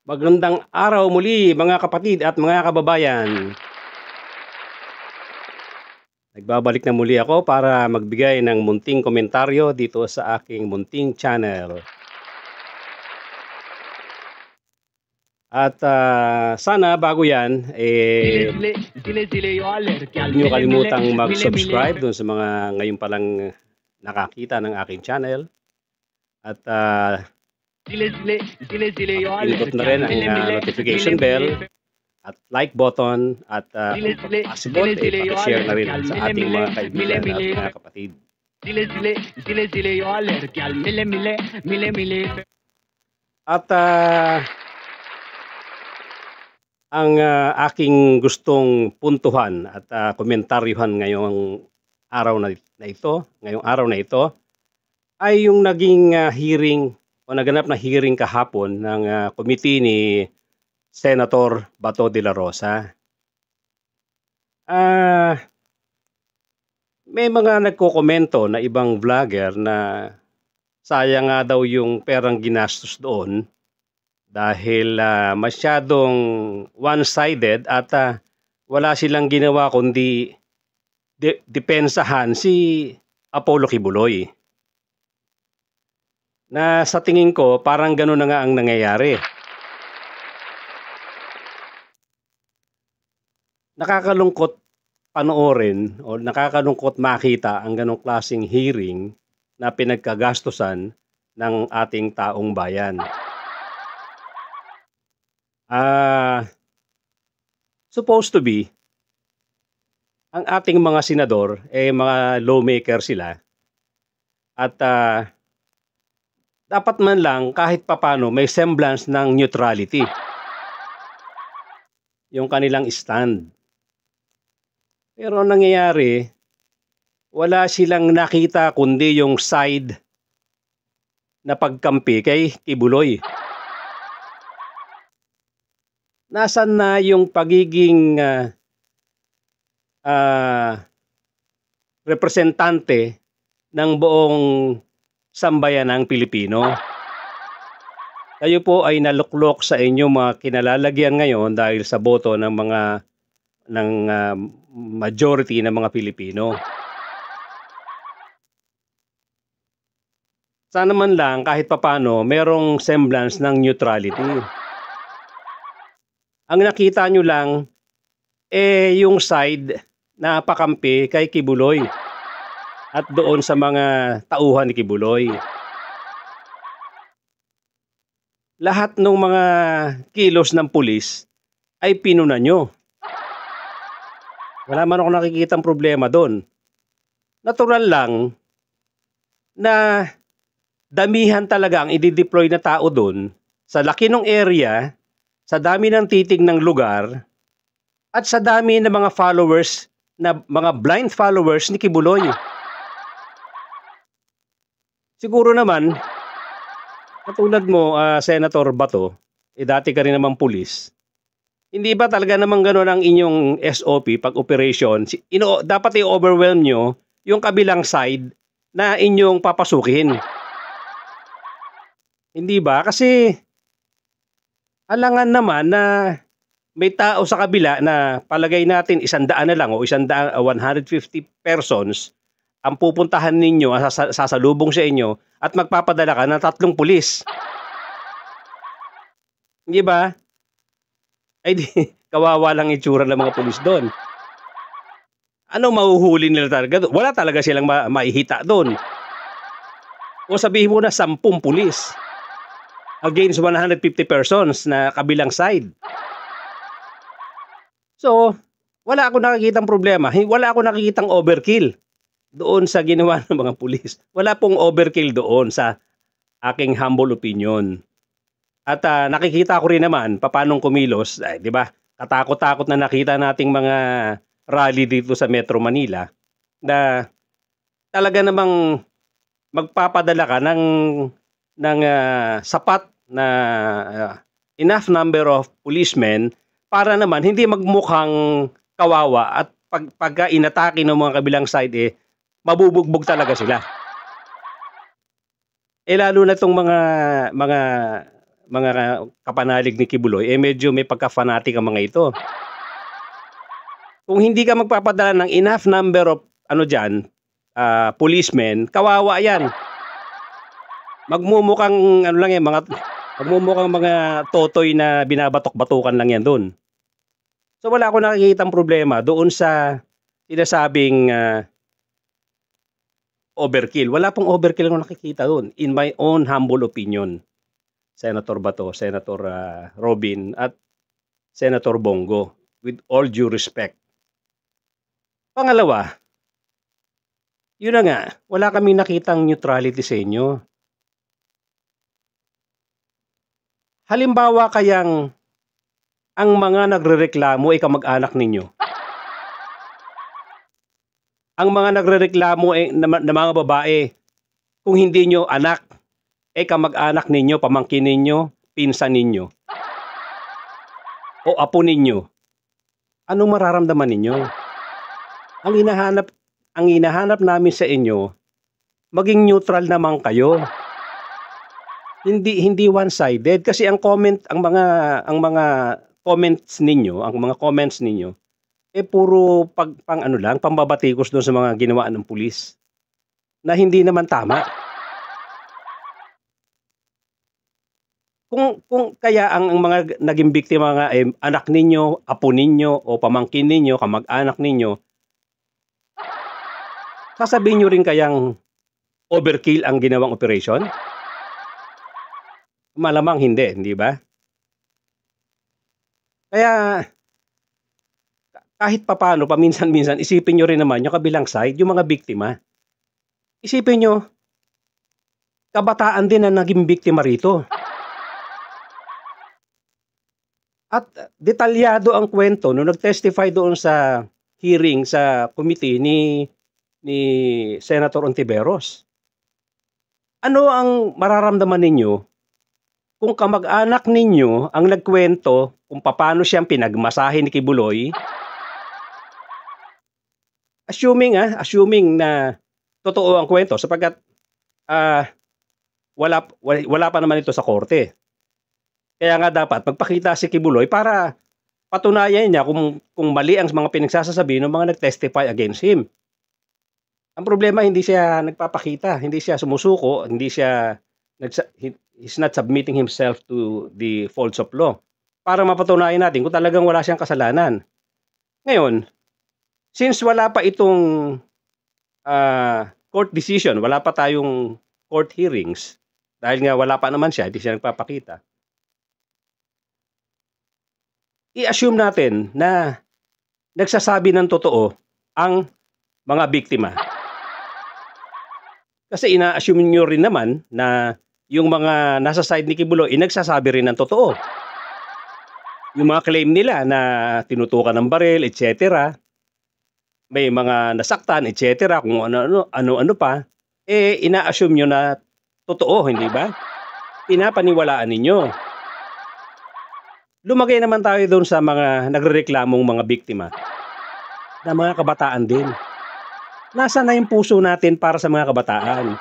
Magandang araw muli mga kapatid at mga kababayan. Nagbabalik na muli ako para magbigay ng munting komentaryo dito sa aking munting channel. At sana bago yan, huwag nyo kalimutang mag-subscribe dun sa mga ngayon palang nakakita ng aking channel. At pindutin na rin ang notification bell at like button at kung possible, pakishare na rin sa ating mga kaibigan at mga kapatid. At ang aking gustong puntuhan at komentaryuhan ngayong araw na ito ay yung naging hearing o naganap na hearing kahapon ng committee ni Senator Bato de la Rosa. May mga nagkokomento na ibang vlogger na sayang nga daw yung perang ginastos doon dahil masyadong one-sided at wala silang ginawa kundi depensahan si Apollo Kibuloy. Na sa tingin ko parang gano'n na nga ang nangyayari. Nakakalungkot panoorin o nakakalungkot makita ang ganong klaseng hearing na pinagkagastusan ng ating taong bayan. Supposed to be, ang ating mga senador, mga lawmaker sila. At dapat man lang kahit papano may semblance ng neutrality. Yung kanilang stand. Pero ang nangyayari, wala silang nakita kundi yung side na pagkampi kay Kibuloy. Nasaan na yung pagiging representante ng buong sambayanang Pilipino? Kayo po ay naluklok sa inyong mga kinalalagyan ngayon dahil sa boto ng majority ng mga Pilipino. Sana man lang kahit papano merong semblance ng neutrality. Ang nakita nyo lang yung side na pakampi kay Kibuloy at doon sa mga tauhan ni Kibuloy. Lahat ng mga kilos ng pulis ay pinuna nyo. Wala man ako nakikitang problema doon. Natural lang na damihan talaga ang i-deploy na tao doon sa laki ng area, sa dami ng titig ng lugar, at sa dami ng mga followers, na mga blind followers ni Kibuloy. Siguro naman, katulad mo, Senator Bato, dati ka rin naman pulis, hindi ba talaga naman gano'n ang inyong SOP pag operation? Dapat i-overwhelm nyo yung kabilang side na inyong papasukin. Hindi ba? Kasi alangan naman na may tao sa kabila na palagay natin 100 na lang o 150 persons ang pupuntahan ninyo, sasalubong sa inyo at magpapadala ka ng 3 pulis. Hindi ba? Ay di, kawawa lang itsura ng mga pulis doon. Ano mahuhuli nila talaga? Wala talaga silang maihita doon. O sabihin mo na 10 pulis against 150 persons na kabilang side. So, wala akong nakikitang problema. Wala akong nakikitang overkill doon sa ginawa ng mga pulis. Wala pong overkill doon sa aking humble opinion. At nakikita ko rin naman paanong kumilos, di ba? Katakot-takot na nakita nating mga rally dito sa Metro Manila na talaga namang magpapadala ka ng sapat na enough number of policemen para naman hindi magmukhang kawawa at pagka inatake ng mga kabilang side mabubugbog talaga sila. Lalo na itong mga mga kapanalig ni Kibuloy, eh medyo may pagka-fanatic ang mga ito. Kung hindi ka magpapadala ng enough number of policemen, kawawa yan. Magmumukhang magmumukhang mga totoy na binabatok-batukan lang yan doon. So wala akong nakikitang problema doon sa sinasabing overkill. Wala pong overkill akong nakikita doon, in my own humble opinion. Senator Bato, Senator Robin, at Senator Bongo, with all due respect. Pangalawa, yun na nga, wala kaming nakitang neutrality sa inyo. Halimbawa kayang ang mga nagrereklamo ay kamag-anak ninyo. Ang mga nagrereklamo na mga babae, kung hindi nyo anak, ay kamag-anak ninyo, pamangkin ninyo, pinsan ninyo, o apo ninyo. Anong mararamdaman ninyo? Ang hinahanap namin sa inyo, maging neutral naman kayo. Hindi one-sided, kasi ang mga comments ninyo, eh puro pambabatikos doon sa mga ginawa ng pulis na hindi naman tama. Kung kaya ang mga naging biktima nga ay anak ninyo, apo ninyo, o pamangkin ninyo, kamag-anak ninyo, sasabihin nyo rin kayang overkill ang ginawang operation? Malamang hindi ba? Kaya kahit papano, paminsan-minsan, isipin nyo rin naman yung kabilang side, yung mga biktima. Isipin nyo, kabataan din ang naging biktima rito. At detalyado ang kwento nung nag-testify doon sa hearing sa committee ni Senator Ontiveros. Ano ang mararamdaman ninyo kung kamag-anak ninyo ang nagkwento kung paano siyang pinagmasahe ni Kibuloy? Assuming na totoo ang kwento, sapagkat wala pa naman ito sa korte. Kaya nga dapat magpakita si Kibuloy para patunayan niya kung mali ang mga pinagsasasabi ng mga nag-testify against him. Ang problema, hindi siya nagpapakita, hindi siya sumusuko, he's not submitting himself to the folds of law para mapatunayan natin kung talagang wala siyang kasalanan. Ngayon, since wala pa itong court decision, wala pa tayong court hearings, dahil nga wala pa naman siya, hindi siya nagpapakita, i-assume natin na nagsasabi ng totoo ang mga biktima. Kasi ina-assume nyo rin naman na yung mga nasa side ni Kibuloy nagsasabi rin ng totoo. Yung mga claim nila na tinutukan ng baril, etc., may mga nasaktan, etc., kung ano pa, eh ina-assume nyo na totoo, hindi ba? Pinapaniwalaan ninyo. Lumagay naman tayo doon sa mga nagrereklamong mga biktima na mga kabataan din. Nasaan na yung puso natin para sa mga kabataan?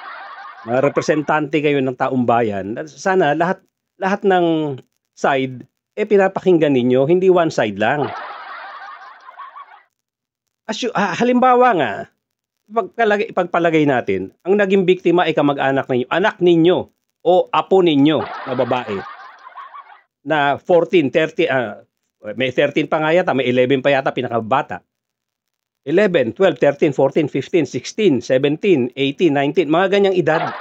Mga representante kayo ng taong bayan. Sana lahat ng side pinapakinggan ninyo, hindi one side lang. Halimbawa nga, ipagpalagay natin, ang naging biktima ay kamag-anak ninyo, anak ninyo o apo ninyo na babae na 14, 30, may 13 pa nga yata, may 11 pa yata pinakabata. 11, 12, 13, 14, 15, 16, 17, 18, 19, mga ganyang edad.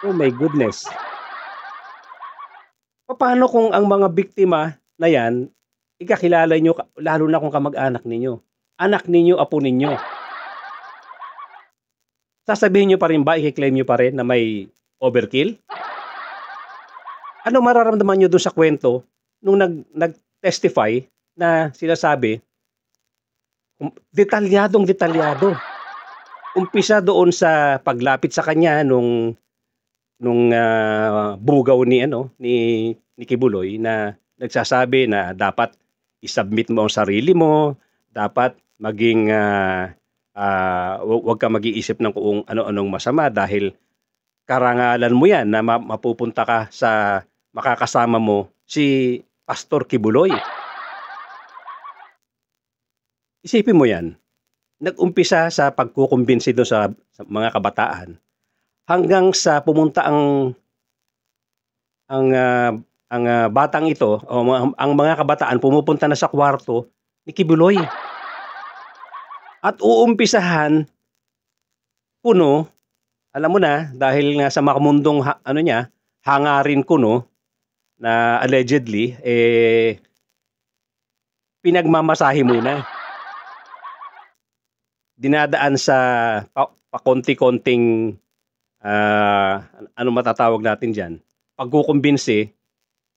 Oh my goodness. Paano kung ang mga biktima na yan, ikakilala nyo, lalo na kung kamag-anak ninyo, anak ninyo, apo ninyo? Sasabihin nyo pa rin ba, i-claim nyo pa rin na may overkill? Ano mararamdaman nyo doon sa kwento nung nag-testify na sinasabi, detalyado. Umpisa doon sa paglapit sa kanya nung bugaw ni Kibuloy na nagsasabi na dapat i-submit mo ang sarili mo, dapat maging wag ka mag-iisip ng kung ano-anong masama dahil karangalan mo yan na mapupunta ka sa makakasama mo si Pastor Kibuloy. Isipin mo yan. Nag-umpisa sa pagkukumbinsi doon sa mga kabataan hanggang sa pumunta ang batang ito o ang mga kabataan pumupunta na sa kwarto ni Kibuloy. At uumpisahan kuno, alam mo na dahil nga sa makamundong hangarin kuno na allegedly pinagmamasahe muna. Dinadaan sa pakonti-konting ano matatawag natin diyan, pagkukumbinsi.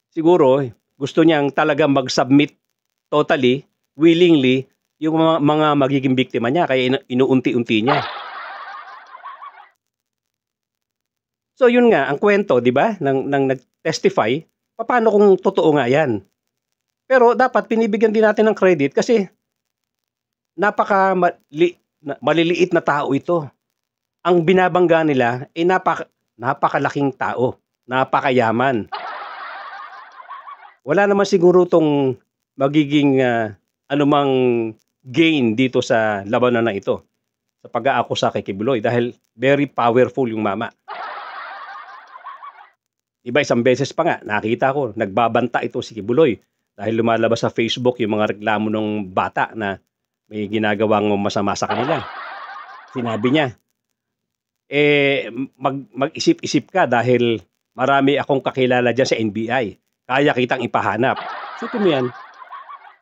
Siguro gusto niyang talaga mag-submit totally, willingly yung mga magiging biktima niya kaya inuunti-unti niya. So yun nga ang kwento, 'di ba? Nang nag-testify, paano kung totoo nga 'yan? Pero dapat pinibigyan din natin ng credit kasi maliliit na tao ito. Ang binabangga nila ay napakalaking tao, napakayaman. Wala naman siguro tong magiging anumang gain dito sa labanan na ito sa pag-aakusa kay Kibuloy dahil very powerful yung mama. Iba isang beses pa nga nakita ko nagbabanta ito si Kibuloy dahil lumalabas sa Facebook yung mga reklamo ng bata na may ginagawang masama sa kanila. Sinabi niya, mag-isip-isip ka dahil marami akong kakilala dyan sa NBI. Kaya kitang ipahanap. Sipin mo yan.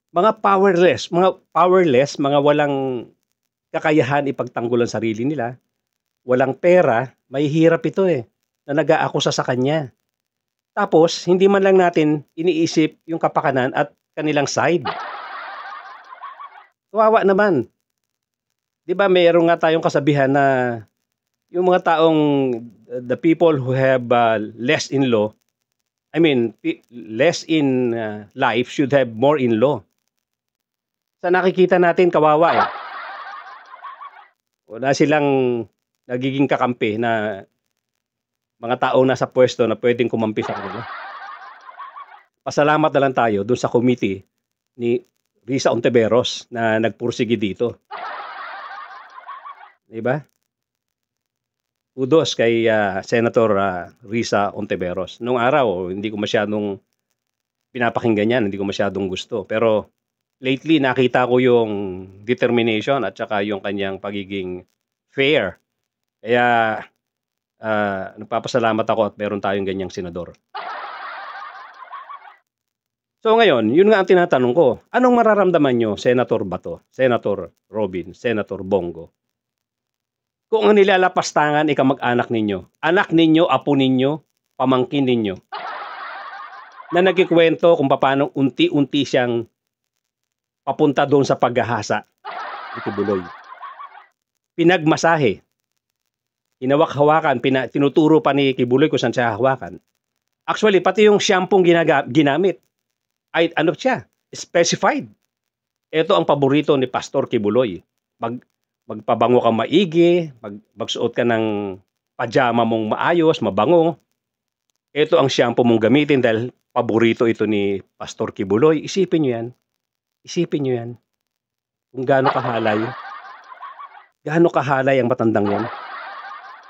Mga powerless, mga walang kakayahan ipagtanggol ang sarili nila, walang pera, may hirap ito na nag-aakusa sa kanya. Tapos, hindi man lang natin iniisip yung kapakanan at kanilang side. Kawawa naman. 'Di ba mayroon nga tayong kasabihan na yung mga taong the people who have less in law, less in life should have more in law. Sa nakikita natin kawawa Wala silang nagiging kakampi na mga taong nasa pwesto na pwedeng kumampi sa kanila. Pasalamat na lang tayo doon sa committee ni Risa Ontiveros na nagpursige dito. Diba? Kudos kay Senator Risa Ontiveros. Nung araw, hindi ko masyadong pinapakinggan yan, hindi ko masyadong gusto. Pero lately, nakita ko yung determination at saka yung kanyang pagiging fair. Kaya nagpapasalamat ako at meron tayong ganyang senador. So ngayon, yun nga ang tinatanong ko. Anong mararamdaman nyo, Senator Bato, Senator Robin, Senator Bongo? Kung ang nilalapastangan ikamag-anak ninyo, anak ninyo, apo ninyo, pamangkin ninyo, na nagkikwento kung paano unti-unti siyang papunta doon sa paghahasa ni Kibuloy. Pinagmasahe, hinawak-hawakan, tinuturo pa ni Kibuloy kung saan siya hawakan. Actually, pati yung shampoo ginamit, ay ano siya, specified. Ito ang paborito ni Pastor Kibuloy. Magpabango ka maigi, magsuot ka ng pajama mong maayos, mabango. Ito ang shampoo mong gamitin dahil paborito ito ni Pastor Kibuloy. Isipin nyo yan. Isipin nyo yan. Kung gaano kahalay. Gaano kahalay ang matandang yan.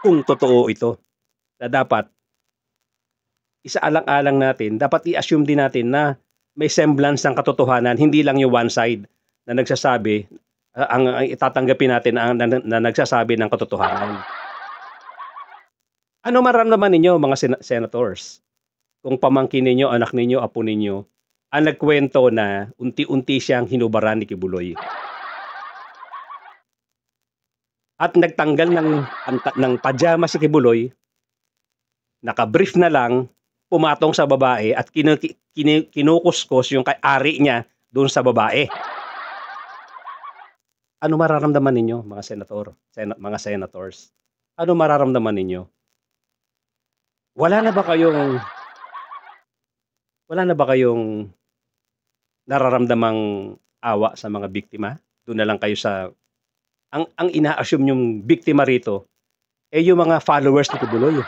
Kung totoo ito. Na dapat, isaalang-alang natin, dapat i-assume din natin na may semblance ng katotohanan, hindi lang yung one side na nagsasabi, ang itatanggapin natin na nagsasabi ng katotohanan. Ano mararamdaman ninyo mga senators? Kung pamangkin ninyo, anak ninyo, apo ninyo, ang nagkwento na unti-unti siyang hinubaran ni Kibuloy. At nagtanggal ng pajama si Kibuloy, nakabrief na lang, pumatong sa babae at kinukuskos yung ari niya doon sa babae. Ano mararamdaman ninyo mga mga senators? Ano mararamdaman ninyo? Wala na ba kayong nararamdamang awa sa mga biktima? Doon na lang kayo sa ang ina-assume yung biktima rito yung mga followers ni Kibuloy.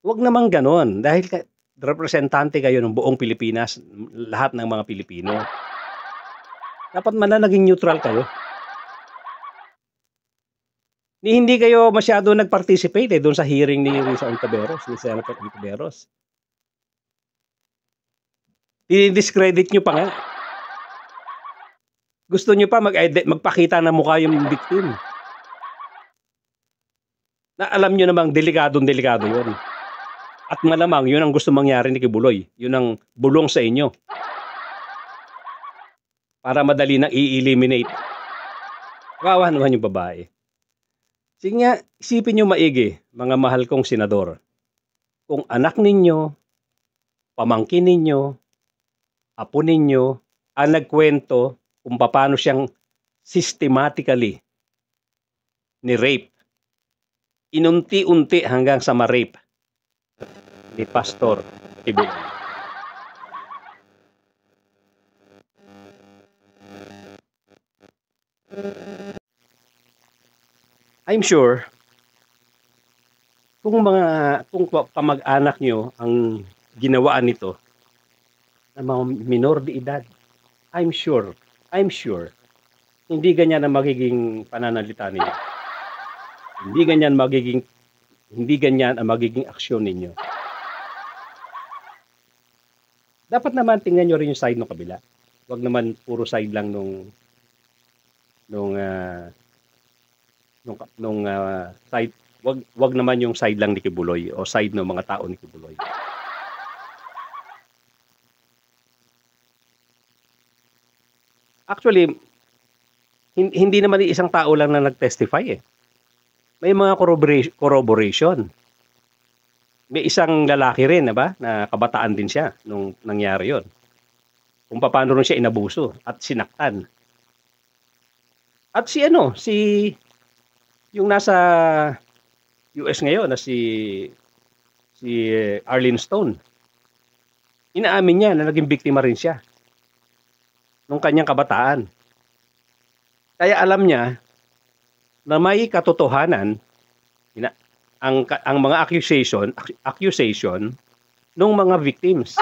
Huwag naman gano'n dahil representante kayo ng buong Pilipinas, lahat ng mga Pilipino. Dapat man lang naging neutral kayo. Hindi kayo masyado nag-participate doon sa hearing ni Risa Ontiveros, ni Senator Ontiveros. I-discredit nyo pa nga. Gusto nyo pa magpakita ng mukha yung victim. Na alam nyo namang delikadong-delikado yun. At malamang yun ang gusto mangyari ni Kibuloy. Yun ang bulong sa inyo. Para madali nang i-eliminate. Kawawa naman yung babae. Sige nga, isipin nyo maigi, mga mahal kong senador. Kung anak ninyo, pamangkin ninyo, apo ninyo, ang nagkwento kung paano siyang systematically ni-rape. Inunti-unti hanggang sa ma-rape ni Pastor Kibuloy. I'm sure kung kamag-anak nyo ang ginawaan nito ng mga minor de edad, I'm sure hindi ganyan ang magiging pananalita ninyo. Hindi ganyan ang magiging aksyon ninyo. Dapat naman tingnan nyo rin yung side ng kabila. Huwag naman puro side lang nung side, wag naman yung side lang ni Kibuloy o side ng mga tao ni Kibuloy. Actually, hindi naman isang tao lang na nag-testify eh. May mga corroboration. May isang lalaki rin, ba? Na kabataan din siya nung nangyari yon. Kung paano rin siya inabuso at sinaktan. At si yung nasa US ngayon na si Arlene Stone. Inaamin niya na naging biktima rin siya nung kanyang kabataan. Kaya alam niya na may katotohanan ang mga accusation ng mga victims.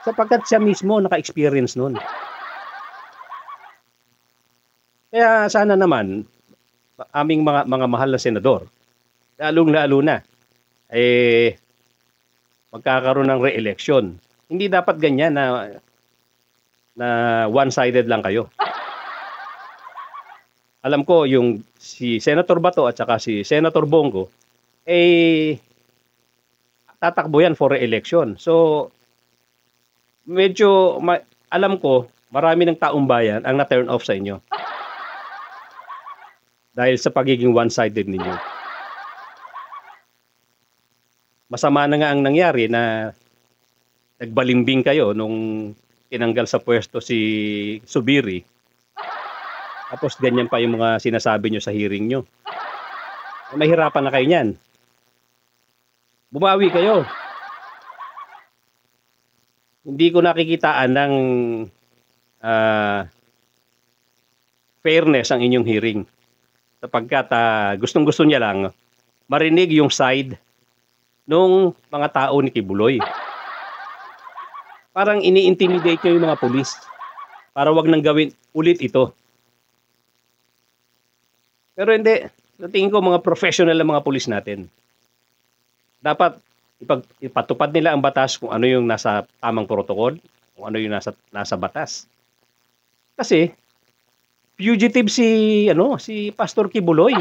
Sapagkat siya mismo naka-experience nun. Kaya sana naman aming mga mahal na senador, lalong-lalo na magkakaroon ng re-election. Hindi dapat ganyan na one-sided lang kayo. Alam ko yung si Senator Bato at saka si Senator Bongo tatakbo yan for re-election. So medyo alam ko marami ng taong bayan ang na-turn off sa inyo. Dahil sa pagiging one-sided ninyo. Masama na nga ang nangyari na nagbalimbing kayo nung tinanggal sa pwesto si Subiri. Tapos ganyan pa yung mga sinasabi nyo sa hearing nyo. Mahirapan na kayo niyan. Bumawi kayo. Hindi ko nakikitaan ng fairness ang inyong hearing. Sapagkat gustong-gusto niya lang marinig yung side nung mga tao ni Kibuloy. Parang ini-intimidate niyo yung mga pulis para wag nang gawin ulit ito. Pero hindi, tingin ko mga professional na mga pulis natin. Dapat ipatupad nila ang batas kung ano yung nasa tamang protokol, kung ano yung nasa batas. Kasi fugitive si Pastor Kibuloy.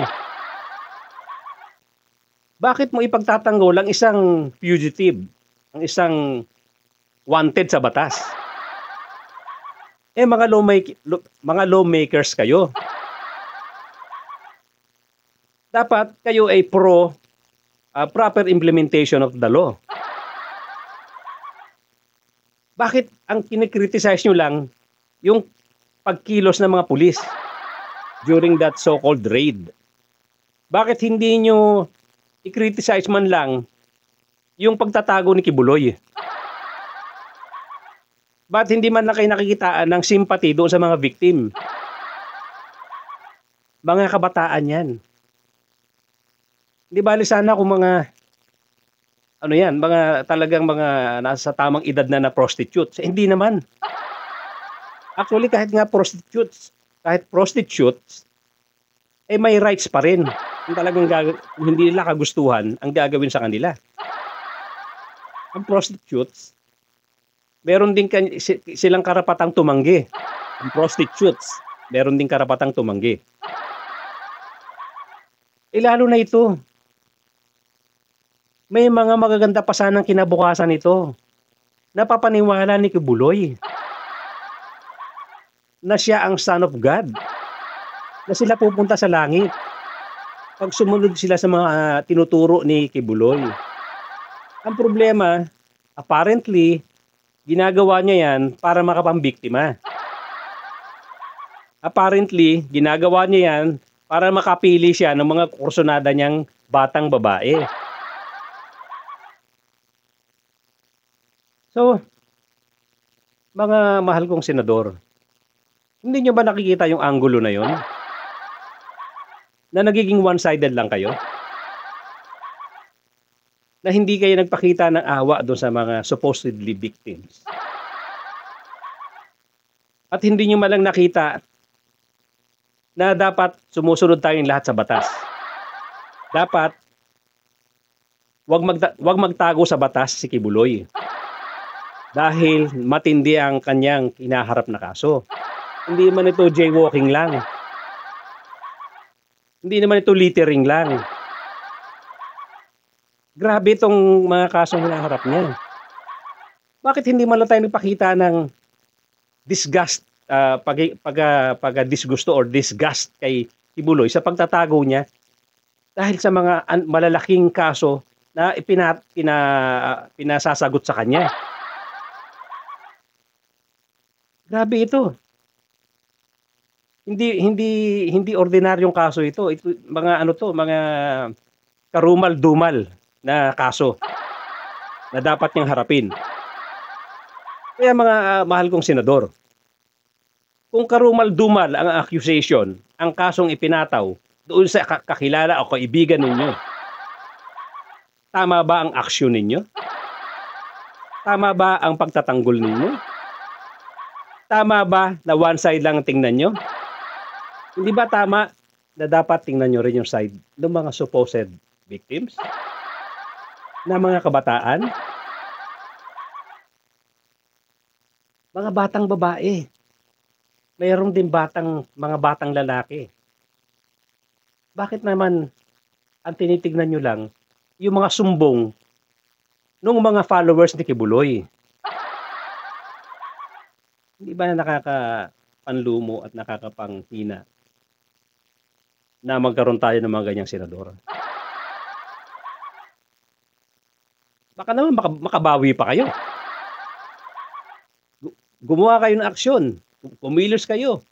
Bakit mo ipagtatanggol ang isang fugitive, ang isang wanted sa batas? Mga lawmakers kayo. Dapat kayo ay pro proper implementation of the law. Bakit ang kinikriticize nyo lang yung pagkilos ng mga pulis during that so-called raid? Bakit hindi nyo i-criticize man lang yung pagtatago ni Kibuloy? Bakit hindi man lang kayo nakikitaan ng sympathy doon sa mga victim? Mga kabataan yan. Hindi bali sana kung mga ano yan, mga talagang mga nasa tamang edad na prostitutes. Hindi naman. Actually, kahit prostitutes, may rights pa rin. Kung talagang kung hindi nila kagustuhan ang gagawin sa kanila. Ang prostitutes, meron din silang karapatang tumanggi. Ang prostitutes, meron din karapatang tumanggi. Lalo na ito. May mga magaganda pa sanang kinabukasan ito. Napapaniwala ni Kibuloy na siya ang Son of God. Na sila pupunta sa langit. Pag sumunod sila sa mga tinuturo ni Kibuloy. Ang problema, apparently, ginagawa niya yan para makapambiktima. Apparently, ginagawa niya yan para makapili siya ng mga kursunada niyang batang babae. So, mga mahal kong senador, hindi niyo ba nakikita yung anggulo na yon? Na nagiging one-sided lang kayo? Na hindi kayo nagpakita ng awa doon sa mga supposedly victims. At hindi niyo malang nakita na dapat sumusunod tayong lahat sa batas. Dapat wag magtago sa batas si Kibuloy. Dahil matindi ang kanyang kinaharap na kaso. Hindi naman ito jaywalking lang. Hindi naman ito littering lang. Grabe itong mga kasong hinaharap niya. Bakit hindi man lang tayo nagpakita ng disgust, pag-disgusto or disgust kay Kibuloy sa pagtatago niya dahil sa mga malalaking kaso na pinasasagot sa kanya. Grabe ito. Hindi ordinaryong kaso ito. Ito mga karumal-dumal na kaso na dapat niyang harapin. Kaya mga mahal kong senador, kung karumal-dumal ang accusation, ang kasong ipinataw doon sa kakilala o kaibigan ninyo, tama ba ang aksyon ninyo? Tama ba ang pagtatanggol ninyo? Tama ba na one side lang tingnan nyo? Hindi ba tama na dapat tingnan nyo rin yung side ng mga supposed victims? Na mga kabataan? Mga batang babae. Mayroon din mga batang lalaki. Bakit naman ang tinitignan nyo lang yung mga sumbong ng mga followers ni Kibuloy? Hindi ba nakakapanlumo at nakakapanghina na magkaroon tayo ng mga ganyang senador? Baka naman makabawi pa kayo. Gumawa kayo ng aksyon. Kumilos kayo.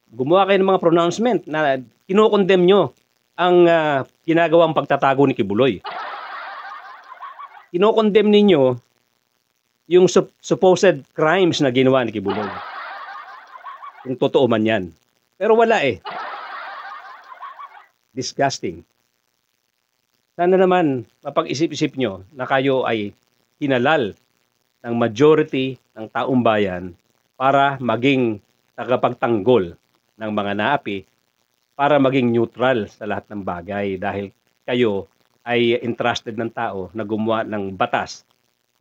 Gumawa kayo ng mga pronouncement na kinokondem nyo ang ginagawang pagtatago ni Kibuloy. Kinokondem ninyo yung supposed crimes na ginawa ni Kibuloy. Kung totoo man yan. Pero wala eh. Disgusting. Sana naman mapag-isip-isip nyo na kayo ay hinalal ng majority ng taong bayan para maging tagapagtanggol ng mga naapi, para maging neutral sa lahat ng bagay dahil kayo ay entrusted ng tao na gumawa ng batas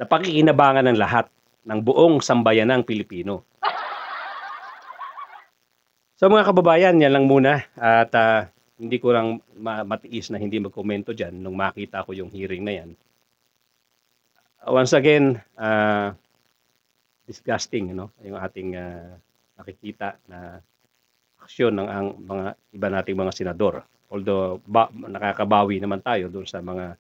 na pakikinabangan ng lahat ng buong sambayanang Pilipino. So mga kababayan, yan lang muna at hindi ko lang matiis na hindi magkomento dyan nung makita ko yung hearing na yan. Once again, disgusting, no? Yung ating nakikita na aksyon ng mga iba nating mga senador. Although nakakabawi naman tayo doon sa mga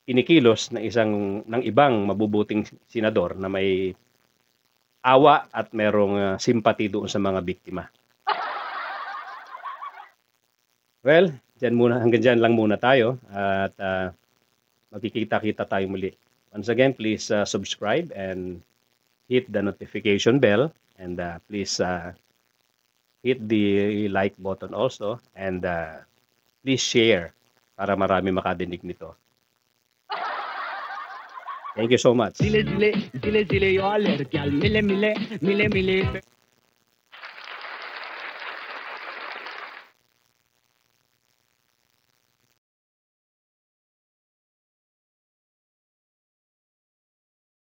kinikilos ng ibang mabubuting senador na may awa at merong simpati doon sa mga biktima. Well, hanggang dyan lang muna tayo at magkikita-kita tayo muli. Once again, please subscribe and hit the notification bell and please hit the like button also and please share para marami makadinig nito. Thank you so much. Zile, zile, zile, zile, yo alerg al mile, mile, mile, mile.